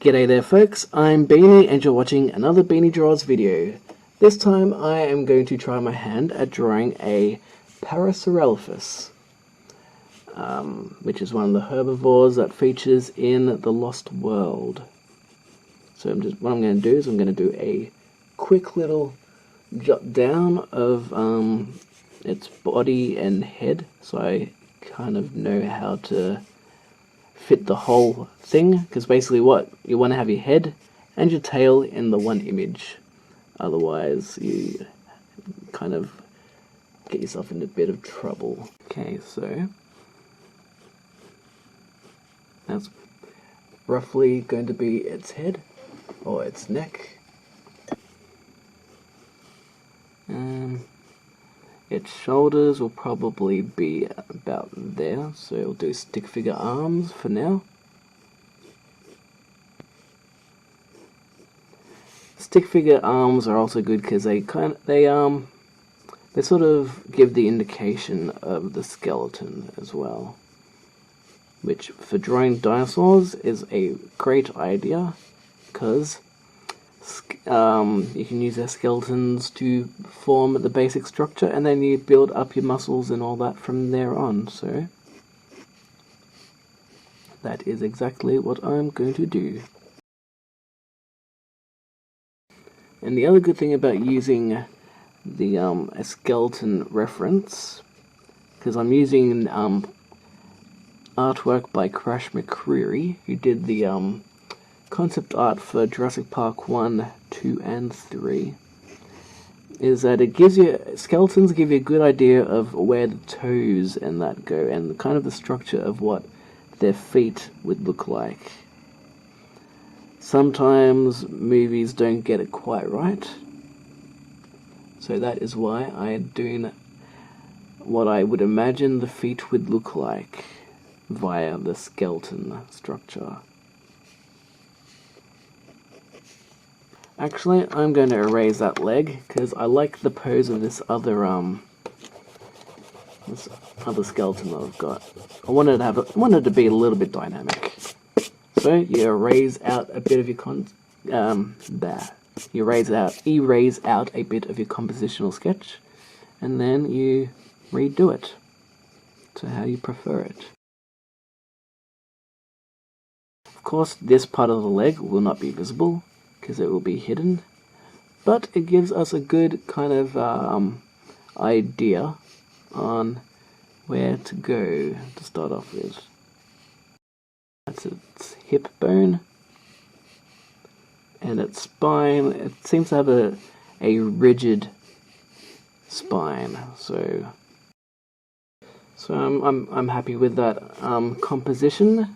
G'day there folks, I'm Beanie and you're watching another Beanie Draws video. This time I am going to try my hand at drawing a Parasaurolophus, which is one of the herbivores that features in The Lost World. So what I'm going to do is I'm going to do a quick little jot down of its body and head, so I kind of know how to fit the whole thing, because basically what you want to have your head and your tail in the one image, otherwise you kind of get yourself in a bit of trouble. Okay, so that's roughly going to be its head or its neck. Its shoulders will probably be about there, so we'll do stick figure arms for now. Stick figure arms are also good because they sort of give the indication of the skeleton as well, which for drawing dinosaurs is a great idea because you can use their skeletons to form the basic structure, and then you build up your muscles and all that from there on. So that is exactly what I'm going to do. And the other good thing about using the a skeleton reference, because I'm using artwork by Crash McCreary, who did the concept art for Jurassic Park 1, 2 and 3, is that it gives you, skeletons give you a good idea of where the toes and that go, and kind of the structure of what their feet would look like. Sometimes movies don't get it quite right, so that is why I'm doing what I would imagine the feet would look like via the skeleton structure. Actually, I'm going to erase that leg because I like the pose of this other skeleton that I've got. I wanted to be a little bit dynamic. So you erase out a bit of your erase out a bit of your compositional sketch, and then you redo it to how you prefer it. Of course, this part of the leg will not be visible because it will be hidden, but it gives us a good kind of idea on where to go to start off with. That's its hip bone, and its spine. It seems to have a rigid spine, so I'm happy with that composition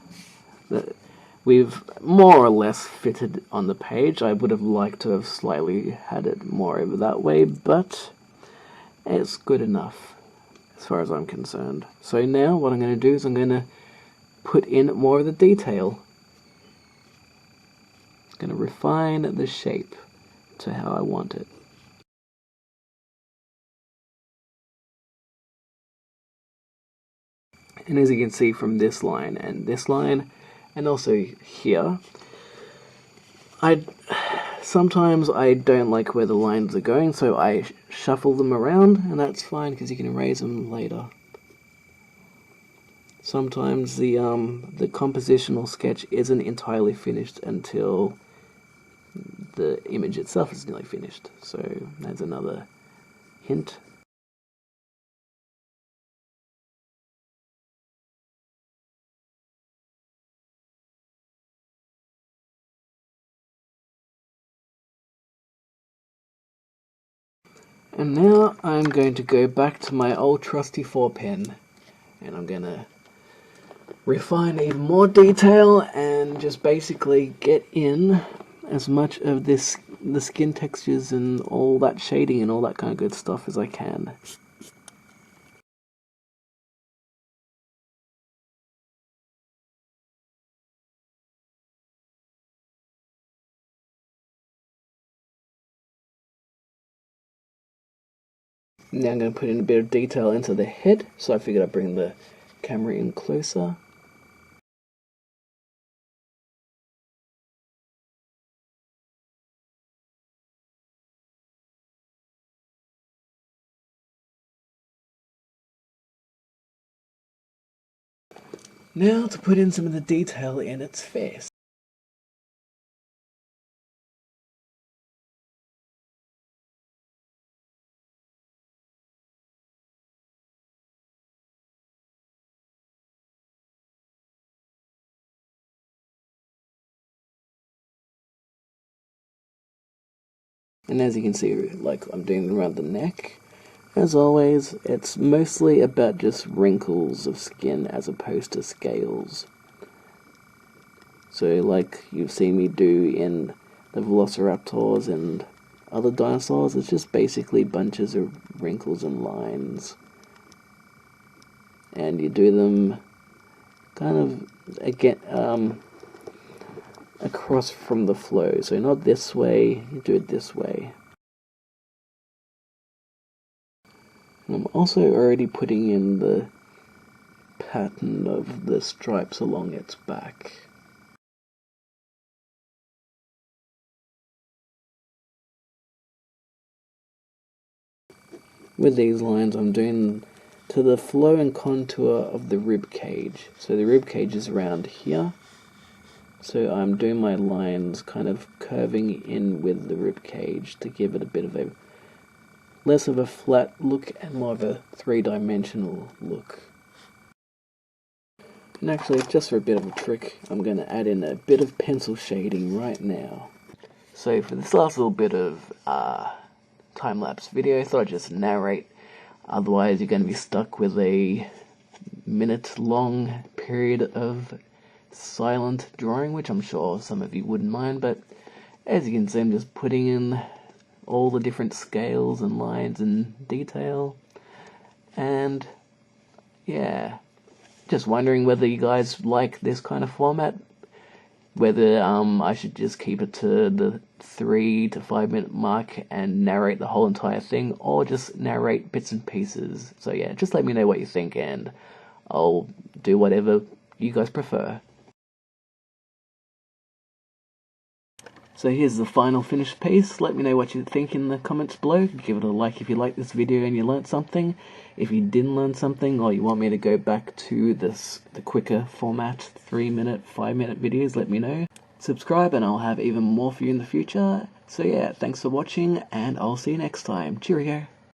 that we've more or less fitted on the page. I would have liked to have slightly had it more over that way, but it's good enough as far as I'm concerned. So now what I'm going to do is I'm going to put in more of the detail. I'm going to refine the shape to how I want it. And as you can see from this line and also here, sometimes I don't like where the lines are going, so I shuffle them around, and that's fine because you can erase them later. Sometimes the compositional sketch isn't entirely finished until the image itself is nearly finished, so that's another hint. And now I'm going to go back to my old trusty 4 pen, and I'm going to refine even more detail and just basically get in as much of the skin textures and all that shading and all that kind of good stuff as I can. Now I'm going to put in a bit of detail into the head, so I figured I'd bring the camera in closer. Now to put in some of the detail in its face. And as you can see, like I'm doing around the neck, as always, it's mostly about just wrinkles of skin as opposed to scales. So like you've seen me do in the velociraptors and other dinosaurs, it's just basically bunches of wrinkles and lines. And you do them kind of again across from the flow. So not this way, you do it this way. And I'm also already putting in the pattern of the stripes along its back. With these lines, I'm doing to the flow and contour of the rib cage. So the rib cage is around here. So I'm doing my lines kind of curving in with the rib cage to give it a bit of a less of a flat look and more of a three-dimensional look. And actually, just for a bit of a trick, I'm going to add in a bit of pencil shading right now. So for this last little bit of time-lapse video, I thought I'd just narrate, otherwise you're going to be stuck with a minute-long period of silent drawing, which I'm sure some of you wouldn't mind, but as you can see, I'm just putting in all the different scales and lines and detail, and yeah, just wondering whether you guys like this kind of format, whether I should just keep it to the 3 to 5 minute mark and narrate the whole entire thing, or just narrate bits and pieces. So yeah, just let me know what you think and I'll do whatever you guys prefer. So here's the final finished piece. Let me know what you think in the comments below. Give it a like if you liked this video and you learnt something. If you didn't learn something, or you want me to go back to the quicker format, 3 minute, 5 minute videos, let me know. Subscribe and I'll have even more for you in the future. So yeah, thanks for watching and I'll see you next time. Cheerio!